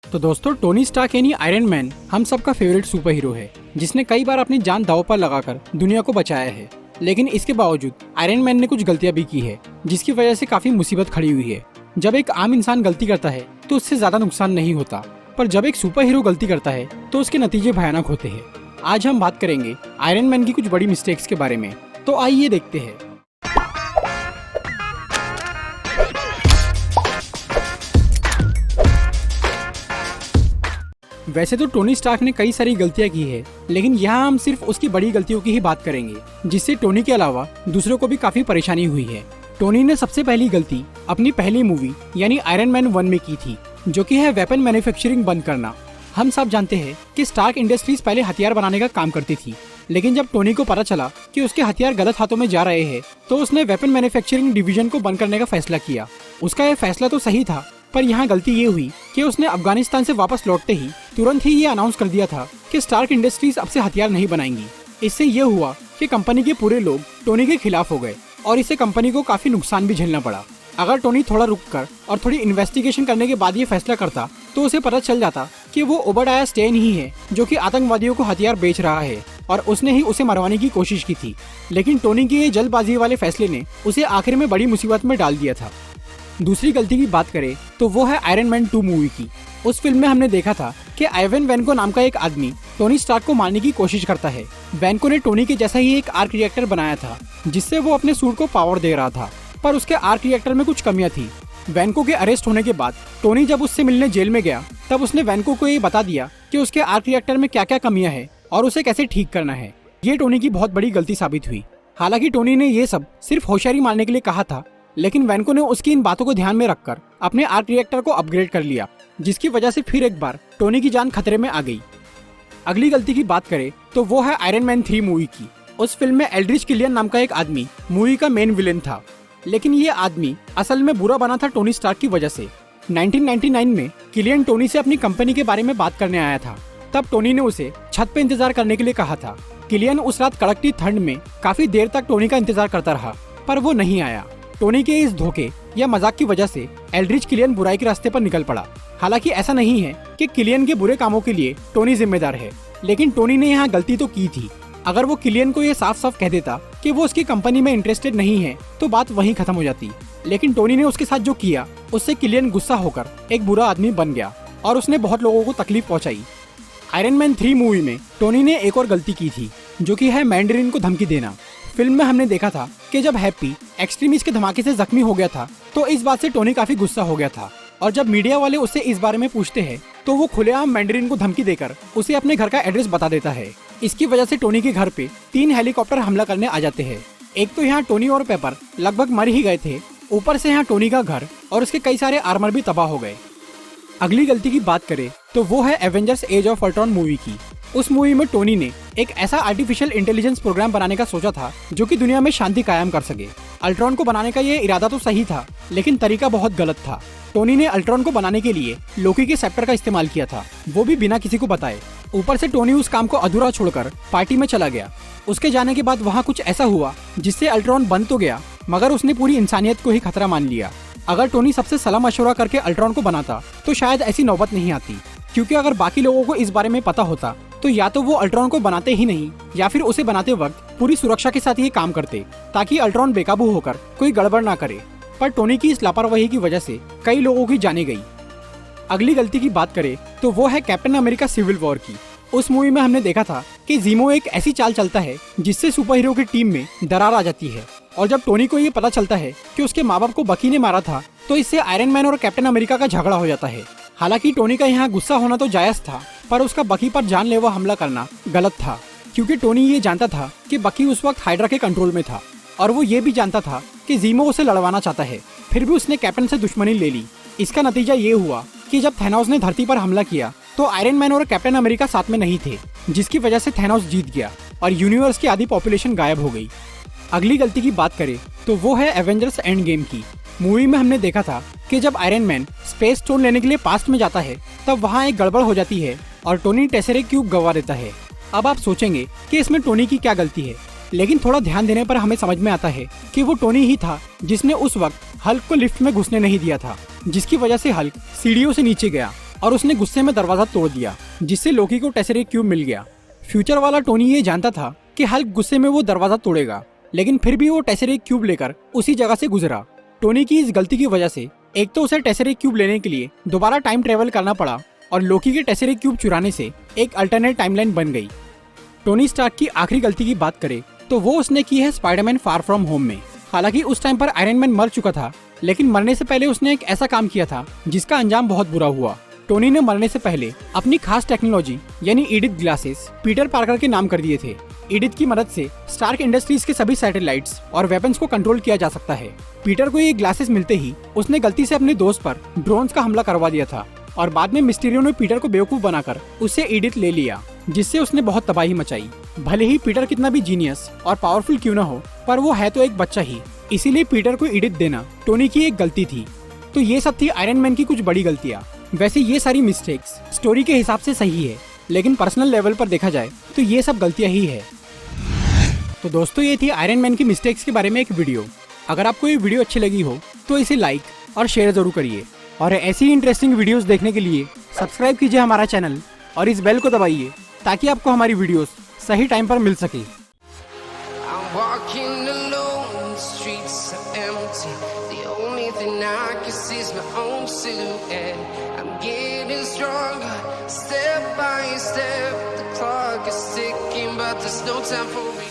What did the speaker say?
तो दोस्तों, Tony Stark यानी आयरन मैन हम सबका फेवरेट सुपर हीरो है, जिसने कई बार अपनी जान दांव पर लगाकर दुनिया को बचाया है। लेकिन इसके बावजूद आयरन मैन ने कुछ गलतियां भी की है, जिसकी वजह से काफी मुसीबत खड़ी हुई है। जब एक आम इंसान गलती करता है तो उससे ज्यादा नुकसान नहीं होता, पर जब एक सुपर हीरो गलती करता है तो उसके नतीजे भयानक होते हैं। आज हम बात करेंगे आयरन मैन की कुछ बड़ी मिस्टेक्स के बारे में, तो आइए देखते हैं। वैसे तो टोनी स्टार्क ने कई सारी गलतियां की है, लेकिन यहाँ हम सिर्फ उसकी बड़ी गलतियों की ही बात करेंगे, जिससे टोनी के अलावा दूसरों को भी काफी परेशानी हुई है। टोनी ने सबसे पहली गलती अपनी पहली मूवी यानी आयरन मैन 1 में की थी, जो कि है वेपन मैन्युफैक्चरिंग बंद करना। हम सब जानते हैं कि स्टार्क इंडस्ट्रीज पहले हथियार बनाने का काम करती थी, लेकिन जब टोनी को पता चला कि उसके हथियार गलत हाथों में जा रहे हैं, तो उसने वेपन मैन्युफैक्चरिंग डिवीजन को बंद करने का फैसला किया। उसका यह फैसला तो सही था, पर यहाँ गलती ये हुई कि उसने अफगानिस्तान से वापस लौटते ही तुरंत ही ये अनाउंस कर दिया था कि स्टार्क इंडस्ट्रीज अब से हथियार नहीं बनाएंगी। इससे ये हुआ कि कंपनी के पूरे लोग टोनी के खिलाफ हो गए और इससे कंपनी को काफी नुकसान भी झेलना पड़ा। अगर टोनी थोड़ा रुककर और थोड़ी इन्वेस्टिगेशन करने के बाद ये फैसला करता, तो उसे पता चल जाता कि वो ओबडाया स्टेन ही है जो कि आतंकवादियों को हथियार बेच रहा है, और उसने ही उसे मरवाने की कोशिश की थी। लेकिन टोनी के ये जल्दबाजी वाले फैसले ने उसे आखिर में बड़ी मुसीबत में डाल दिया था। दूसरी गलती की बात करें तो वो है आयरन मैन 2 मूवी की। उस फिल्म में हमने देखा था कि आइवन वेनको नाम का एक आदमी टोनी स्टार्क को मारने की कोशिश करता है। वेनको ने टोनी के जैसा ही एक आर्क रिएक्टर बनाया था, जिससे वो अपने सूट को पावर दे रहा था, पर उसके आर्क रिएक्टर में कुछ कमियां थी। वेनको के अरेस्ट होने के बाद टोनी जब उससे मिलने जेल में गया, तब उसने वेनको को ये बता दिया कि उसके आर्क रिएक्टर में क्या क्या कमियां हैं और उसे कैसे ठीक करना है। ये टोनी की बहुत बड़ी गलती साबित हुई। हालांकि टोनी ने ये सब सिर्फ होशियारी मारने के लिए कहा था, लेकिन वेनको ने उसकी इन बातों को ध्यान में रखकर अपने आर्क रिएक्टर को अपग्रेड कर लिया, जिसकी वजह से फिर एक बार टोनी की जान खतरे में आ गई। अगली गलती की बात करें तो वो है आयरन मैन 3 मूवी की। उस फिल्म में एल्ड्रिच किलियन नाम का एक आदमी मूवी का मेन विलेन था, लेकिन ये आदमी असल में बुरा बना था टोनी स्टार्क की वजह से। 1999 में किलियन टोनी से अपनी कंपनी के बारे में बात करने आया था। तब टोनी ने उसे छत पे इंतजार करने के लिए कहा था। किलियन उस रात कड़कती ठंड में काफी देर तक टोनी का इंतजार करता रहा, पर वो नहीं आया। टोनी के इस धोखे या मजाक की वजह से एल्ड्रिच किलियन बुराई के रास्ते पर निकल पड़ा। हालांकि ऐसा नहीं है कि किलियन के बुरे कामों के लिए टोनी जिम्मेदार है, लेकिन टोनी ने यहाँ गलती तो की थी। अगर वो किलियन को ये साफ साफ कह देता कि वो उसकी कंपनी में इंटरेस्टेड नहीं है, तो बात वहीं खत्म हो जाती। लेकिन टोनी ने उसके साथ जो किया, उससे किलियन गुस्सा होकर एक बुरा आदमी बन गया और उसने बहुत लोगों को तकलीफ पहुंचाई। आयरन मैन 3 मूवी में टोनी ने एक और गलती की थी, जो कि है मैंडरिन को धमकी देना। फिल्म में हमने देखा था कि जब हैप्पी एक्सट्रीमिस्ट के धमाके से जख्मी हो गया था, तो इस बात से टोनी काफी गुस्सा हो गया था, और जब मीडिया वाले उससे इस बारे में पूछते हैं, तो वो खुलेआम मैंडरिन को धमकी देकर उसे अपने घर का एड्रेस बता देता है। इसकी वजह से टोनी के घर पे 3 हेलीकॉप्टर हमला करने आ जाते हैं। एक तो यहाँ टोनी और पेपर लगभग मर ही गए थे, ऊपर से यहाँ टोनी का घर और उसके कई सारे आर्मर भी तबाह हो गए। अगली गलती की बात करें तो वो है Avengers Age of Ultron movie की। उस मूवी में टोनी ने एक ऐसा आर्टिफिशियल इंटेलिजेंस प्रोग्राम बनाने का सोचा था जो कि दुनिया में शांति कायम कर सके। अल्ट्रॉन को बनाने का ये इरादा तो सही था, लेकिन तरीका बहुत गलत था। टोनी ने अल्ट्रॉन को बनाने के लिए लोकी के सेप्टर का इस्तेमाल किया था, वो भी बिना किसी को बताए। ऊपर से टोनी उस काम को अधूरा छोड़कर पार्टी में चला गया। उसके जाने के बाद वहाँ कुछ ऐसा हुआ जिससे अल्ट्रॉन बन तो गया, मगर उसने पूरी इंसानियत को ही खतरा मान लिया। अगर टोनी सबसे सलाह मशवरा करके अल्ट्रॉन को बनाता, तो शायद ऐसी नौबत नहीं आती, क्योंकि अगर बाकी लोगों को इस बारे में पता होता, तो या तो वो अल्ट्रॉन को बनाते ही नहीं, या फिर उसे बनाते वक्त पूरी सुरक्षा के साथ ये काम करते, ताकि अल्ट्रॉन बेकाबू होकर कोई गड़बड़ ना करे। पर टोनी की इस लापरवाही की वजह से कई लोगों की जानें गई। अगली गलती की बात करें तो वो है कैप्टन अमेरिका सिविल वॉर की। उस मूवी में हमने देखा था कि ज़ीमो एक ऐसी चाल चलता है जिससे सुपर हीरो की टीम में दरार आ जाती है, और जब टोनी को ये पता चलता है कि उसके माँ बाप को बकी ने मारा था, तो इससे आयरन मैन और कैप्टन अमेरिका का झगड़ा हो जाता है। हालांकि टोनी का यहाँ गुस्सा होना तो जायज था, पर उसका बकी पर जानलेवा हमला करना गलत था, क्योंकि टोनी ये जानता था कि बकी उस वक्त हाइड्रा के कंट्रोल में था, और वो ये भी जानता था कि ज़ीमो उसे लड़वाना चाहता है। फिर भी उसने कैप्टन से दुश्मनी ले ली। इसका नतीजा ये हुआ कि जब थैनोस ने धरती पर हमला किया, तो आयरन मैन और कैप्टन अमेरिका साथ में नहीं थे, जिसकी वजह से थैनोस जीत गया और यूनिवर्स की आधी पॉपुलेशन गायब हो गई। अगली गलती की बात करें तो वो है एवेंजर्स एंड गेम की। मूवी में हमने देखा था कि जब आयरन मैन स्पेस स्टोन लेने के लिए पास्ट में जाता है, तब वहाँ एक गड़बड़ हो जाती है और टोनी टेसेरे क्यूब गवा देता है। अब आप सोचेंगे कि इसमें टोनी की क्या गलती है, लेकिन थोड़ा ध्यान देने पर हमें समझ में आता है कि वो टोनी ही था जिसने उस वक्त हल्क को लिफ्ट में घुसने नहीं दिया था, जिसकी वजह से हल्क सीढ़ियों से नीचे गया और उसने गुस्से में दरवाजा तोड़ दिया, जिससे लोकी को टेसरेट क्यूब मिल गया। फ्यूचर वाला टोनी ये जानता था कि हल्क गुस्से में वो दरवाजा तोड़ेगा, लेकिन फिर भी वो टेसरेट क्यूब लेकर उसी जगह से गुजरा। टोनी की इस गलती की वजह से एक तो उसे टेसरेट क्यूब लेने के लिए दोबारा टाइम ट्रेवल करना पड़ा, और लोकी के टेसरेट क्यूब चुराने से एक अल्टरनेट टाइमलाइन बन गई। टोनी स्टार्क की आखिरी गलती की बात करें तो वो उसने की है स्पाइडरमैन फार फ्रॉम होम में। हालांकि उस टाइम पर आयरन मैन मर चुका था, लेकिन मरने से पहले उसने एक ऐसा काम किया था जिसका अंजाम बहुत बुरा हुआ। टोनी ने मरने से पहले अपनी खास टेक्नोलॉजी यानी एडिथ ग्लासेस पीटर पार्कर के नाम कर दिए थे। एडिथ की मदद से स्टार्क इंडस्ट्रीज के सभी सैटेलाइट्स और वेपन्स को कंट्रोल किया जा सकता है। पीटर को ये ग्लासेस मिलते ही उसने गलती से अपने दोस्त पर ड्रोन्स का हमला करवा दिया था, और बाद में मिस्टीरियो ने पीटर को बेवकूफ बनाकर उससे एडिथ ले लिया, जिससे उसने बहुत तबाही मचाई। भले ही पीटर कितना भी जीनियस और पावरफुल क्यों न हो, पर वो है तो एक बच्चा ही, इसीलिए पीटर को एडिथ देना टोनी की एक गलती थी। तो ये सब थी आयरन मैन की कुछ बड़ी गलतियाँ। वैसे ये सारी मिस्टेक्स स्टोरी के हिसाब से सही है, लेकिन पर्सनल लेवल पर देखा जाए तो ये सब गलतियाँ ही है। तो दोस्तों, ये थी आयरन मैन की मिस्टेक्स के बारे में एक वीडियो। अगर आपको ये वीडियो अच्छी लगी हो तो इसे लाइक और शेयर जरूर करिए, और ऐसी इंटरेस्टिंग वीडियोस देखने के लिए सब्सक्राइब कीजिए हमारा चैनल और इस बेल को दबाइए ताकि आपको हमारी वीडियोस सही टाइम पर मिल सके। Step by step, the clock is ticking, but there's no time for me.